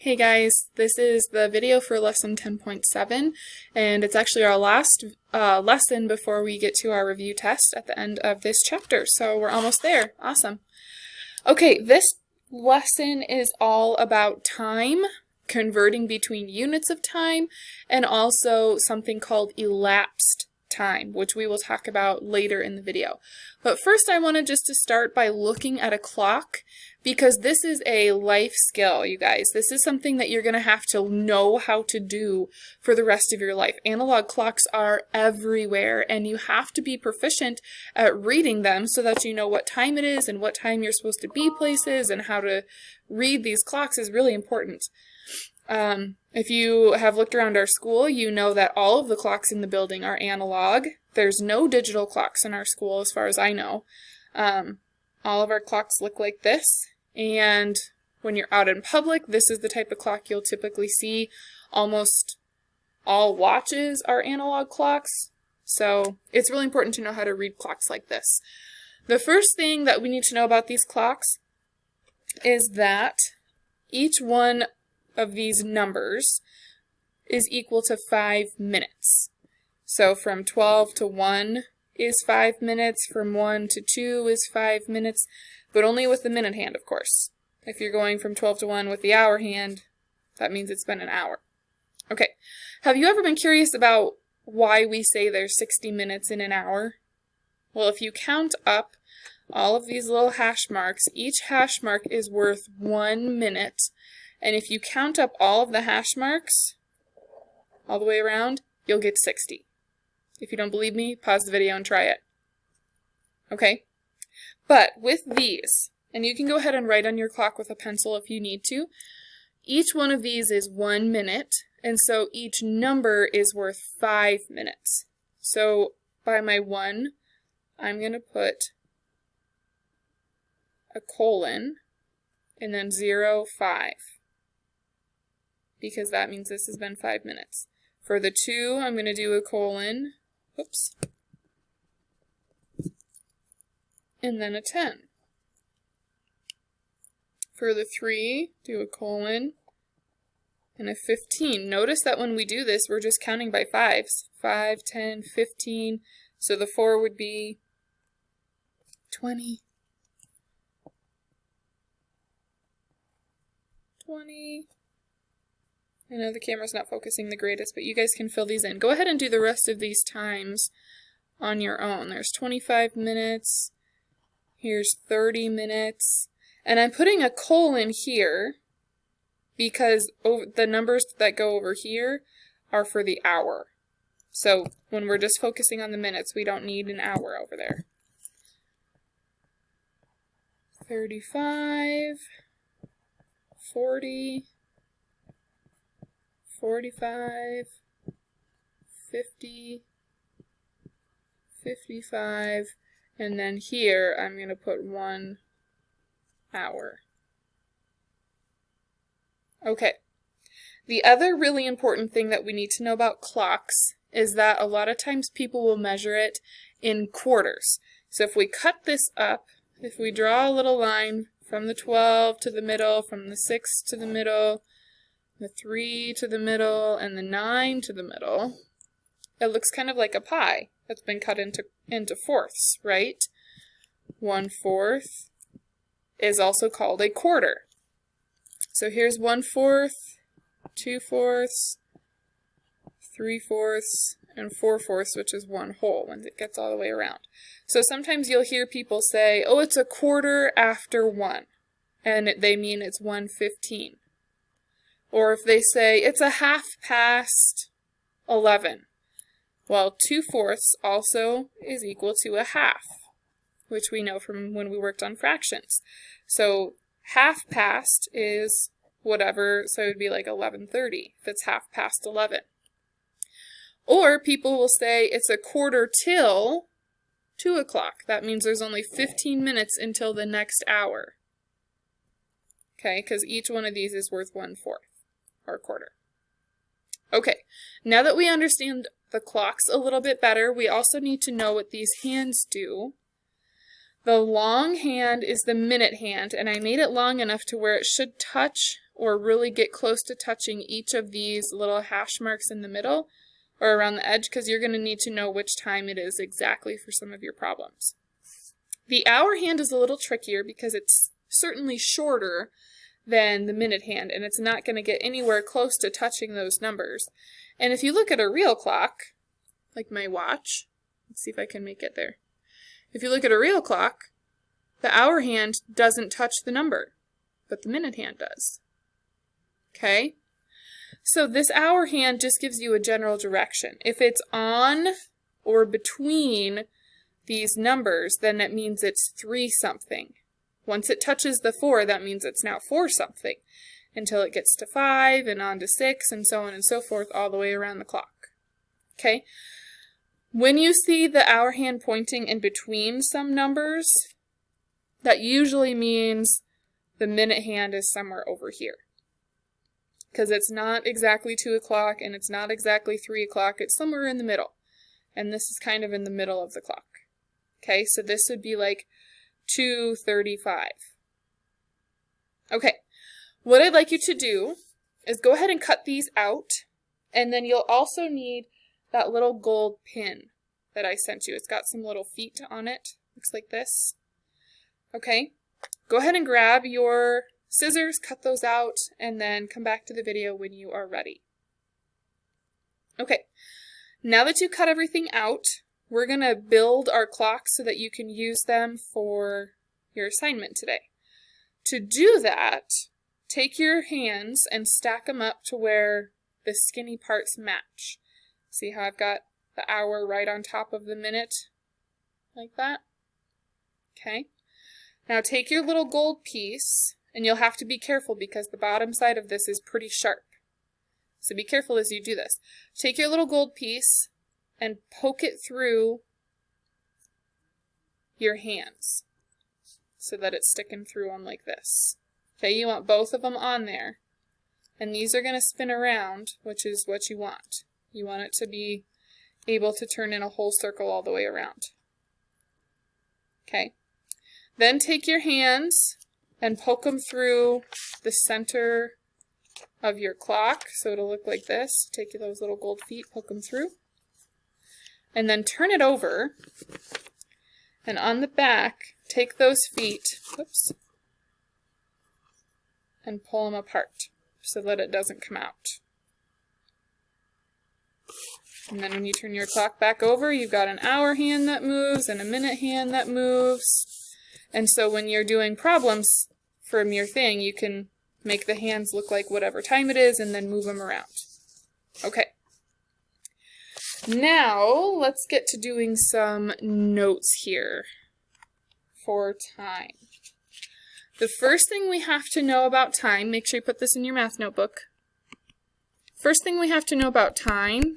Hey guys, this is the video for lesson 10.7, and it's actually our last lesson before we get to our review test at the end of this chapter, so we're almost there. Awesome. Okay, this lesson is all about time, converting between units of time, and also something called elapsed time, which we will talk about later in the video. But first I wanted just to start by looking at a clock, because this is a life skill, you guys. This is something that you're going to have to know how to do for the rest of your life. Analog clocks are everywhere, and you have to be proficient at reading them so that you know what time it is and what time you're supposed to be places, and how to read these clocks is really important. If you have looked around our school, you know that all of the clocks in the building are analog. There's no digital clocks in our school as far as I know. All of our clocks look like this, and when you're out in public, this is the type of clock you'll typically see. Almost all watches are analog clocks, so it's really important to know how to read clocks like this. The first thing that we need to know about these clocks is that each one of these numbers is equal to 5 minutes. So from 12 to 1 is 5 minutes, from 1 to 2 is 5 minutes, but only with the minute hand, of course. If you're going from 12 to 1 with the hour hand, that means it's been an hour. Okay, have you ever been curious about why we say there's 60 minutes in an hour? Well, if you count up all of these little hash marks, each hash mark is worth 1 minute. And if you count up all of the hash marks, all the way around, you'll get 60. If you don't believe me, pause the video and try it. Okay? But with these, and you can go ahead and write on your clock with a pencil if you need to, each one of these is 1 minute, and so each number is worth 5 minutes. So by my 1, I'm going to put a colon, and then 0, 5. Because that means this has been 5 minutes. For the 2, I'm going to do a colon, oops, and then a 10. For the 3, do a colon, and a 15. Notice that when we do this, we're just counting by 5s. 5, 10, 15. So the 4 would be 20. 20. I know the camera's not focusing the greatest, but you guys can fill these in. Go ahead and do the rest of these times on your own. There's 25 minutes. Here's 30 minutes. And I'm putting a colon here because the numbers that go over here are for the hour. So when we're just focusing on the minutes, we don't need an hour over there. 35, 40, 45, 50, 55, and then here I'm going to put 1 hour. Okay. The other really important thing that we need to know about clocks is that a lot of times people will measure it in quarters. So if we cut this up, if we draw a little line from the 12 to the middle, from the 6 to the middle, the 3 to the middle, and the 9 to the middle, it looks kind of like a pie that's been cut into fourths, right? 1/4 is also called a quarter. So here's 1/4, 2/4, 3/4, and 4/4, which is 1 whole when it gets all the way around. So sometimes you'll hear people say, oh, it's a quarter after 1, and they mean it's 1:15. Or if they say, it's a half past 11. Well, 2/4 also is equal to a half, which we know from when we worked on fractions. So half past is whatever, so it would be like 11:30 if it's half past 11. Or people will say it's a quarter till 2 o'clock. That means there's only 15 minutes until the next hour. Okay, because each one of these is worth 1/4. Or a quarter. Okay, now that we understand the clocks a little bit better, we also need to know what these hands do. The long hand is the minute hand, and I made it long enough to where it should touch or really get close to touching each of these little hash marks in the middle or around the edge, because you're going to need to know which time it is exactly for some of your problems. The hour hand is a little trickier because it's certainly shorter than the minute hand, and it's not going to get anywhere close to touching those numbers. And if you look at a real clock, like my watch, let's see if I can make it there. If you look at a real clock, the hour hand doesn't touch the number, but the minute hand does. Okay? So this hour hand just gives you a general direction. If it's on or between these numbers, then it means it's 3 something. Once it touches the 4, that means it's now 4 something, until it gets to 5 and on to 6 and so on and so forth all the way around the clock. Okay? When you see the hour hand pointing in between some numbers, that usually means the minute hand is somewhere over here. Because it's not exactly 2 o'clock and it's not exactly 3 o'clock, it's somewhere in the middle. And this is kind of in the middle of the clock. Okay, so this would be like 2:35. Okay, what I'd like you to do is go ahead and cut these out, and then you'll also need that little gold pin that I sent you. It's got some little feet on it. Looks like this. Okay, go ahead and grab your scissors, cut those out, and then come back to the video when you are ready. Okay, now that you cut everything out, we're going to build our clocks so that you can use them for your assignment today. To do that, take your hands and stack them up to where the skinny parts match. See how I've got the hour right on top of the minute? Like that? Okay. Now take your little gold piece, and you'll have to be careful because the bottom side of this is pretty sharp. So be careful as you do this. Take your little gold piece and poke it through your hands so that it's sticking through them like this. Okay, you want both of them on there. And these are going to spin around, which is what you want. You want it to be able to turn in a whole circle all the way around. Okay. Then take your hands and poke them through the center of your clock. So it'll look like this. Take those little gold feet, poke them through. And then turn it over. And on the back, take those feet, whoops, and pull them apart so that it doesn't come out. And then when you turn your clock back over, you've got an hour hand that moves and a minute hand that moves. And so when you're doing problems from your thing, you can make the hands look like whatever time it is and then move them around. Okay. Now, let's get to doing some notes here for time. The first thing we have to know about time, make sure you put this in your math notebook. First thing we have to know about time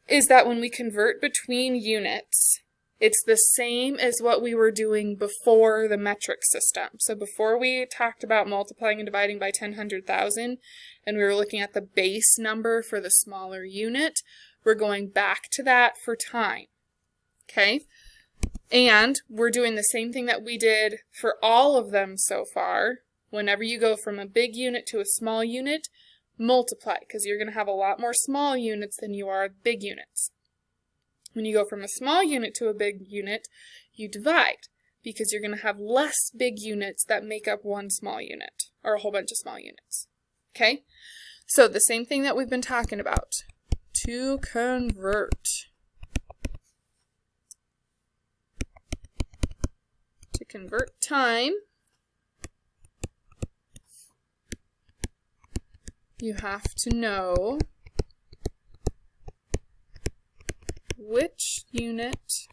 is that when we convert between units, it's the same as what we were doing before the metric system. So before we talked about multiplying and dividing by 10, 100,000, and we were looking at the base number for the smaller unit, we're going back to that for time. Okay? And we're doing the same thing that we did for all of them so far. Whenever you go from a big unit to a small unit, multiply, because you're going to have a lot more small units than you are big units. When you go from a small unit to a big unit, you divide, because you're going to have less big units that make up one small unit, or a whole bunch of small units. Okay? So the same thing that we've been talking about. To convert. To convert time, you have to know which unit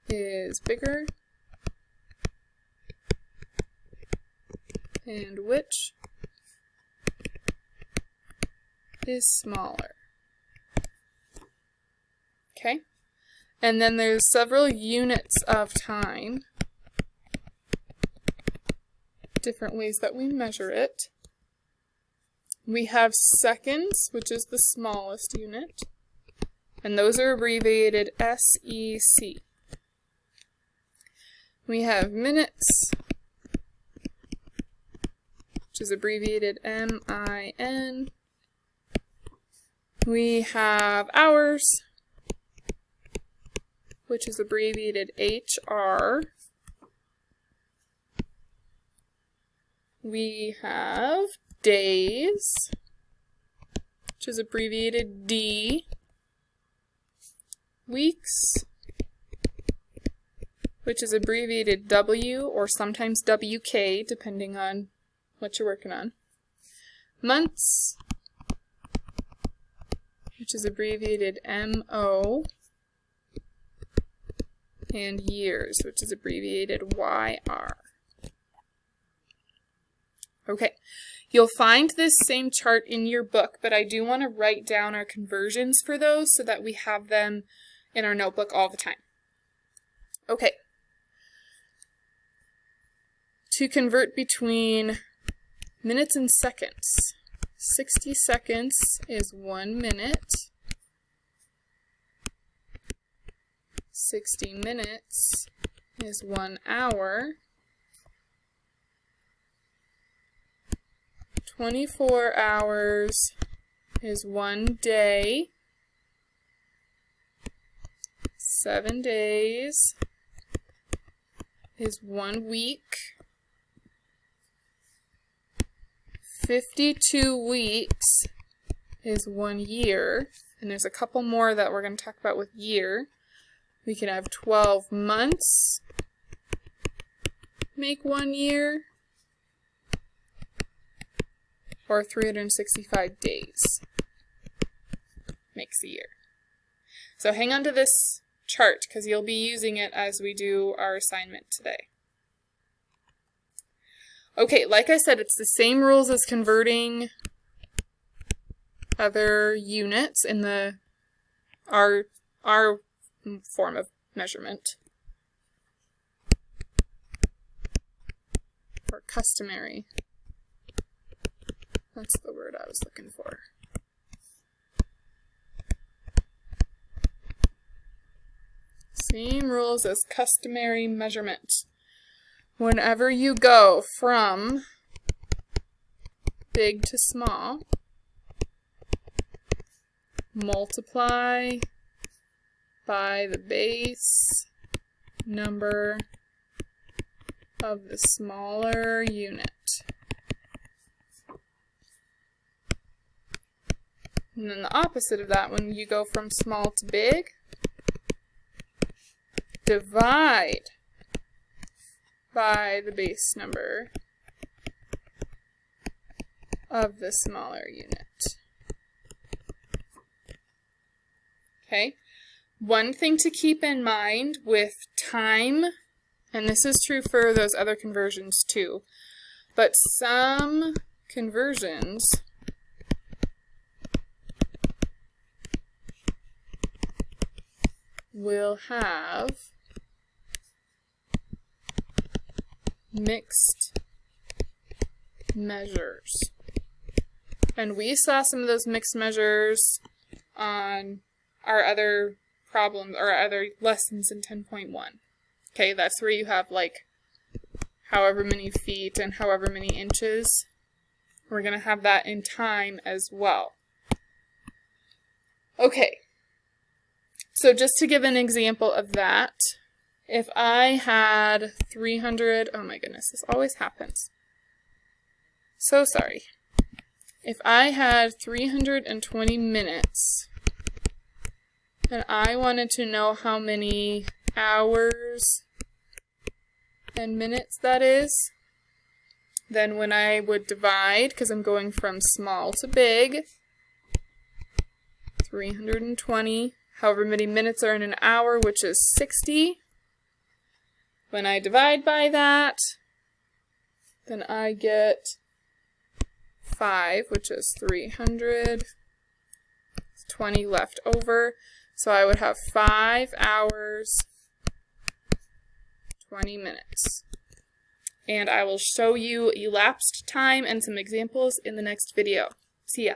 is bigger and which is smaller. Okay? And then there's several units of time, different ways that we measure it. We have seconds, which is the smallest unit, and those are abbreviated SEC. We have minutes, which is abbreviated MIN. We have hours, which is abbreviated HR. We have days, which is abbreviated D. Weeks, which is abbreviated W or sometimes WK, depending on what you're working on. Months, which is abbreviated MO. And years, which is abbreviated YR. Okay, you'll find this same chart in your book, but I do want to write down our conversions for those so that we have them in our notebook all the time. Okay. To convert between minutes and seconds. 60 seconds is 1 minute. 60 minutes is 1 hour. 24 hours is 1 day. 7 days is 1 week. 52 weeks is 1 year. And there's a couple more that we're going to talk about with year. We can have 12 months make 1 year, or 365 days makes a year. So hang on to this chart because you'll be using it as we do our assignment today. Okay, like I said, it's the same rules as converting other units in the our form of measurement, or customary. That's the word I was looking for. Same rules as customary measurement. Whenever you go from big to small, multiply by the base number of the smaller unit. And then the opposite of that, when you go from small to big, divide by the base number of the smaller unit. Okay? One thing to keep in mind with time, and this is true for those other conversions too, but some conversions will have mixed measures. And we saw some of those mixed measures on our other problems or other lessons in 10.1. Okay, that's where you have like however many feet and however many inches. We're going to have that in time as well. Okay, so just to give an example of that, if I had 300, oh my goodness, this always happens. So sorry. If I had 320 minutes and I wanted to know how many hours and minutes that is, then when I would divide, because I'm going from small to big, 320, however many minutes are in an hour, which is 60. When I divide by that, then I get 5, which is 300, 20 left over. So I would have 5 hours, 20 minutes. And I will show you elapsed time and some examples in the next video. See ya.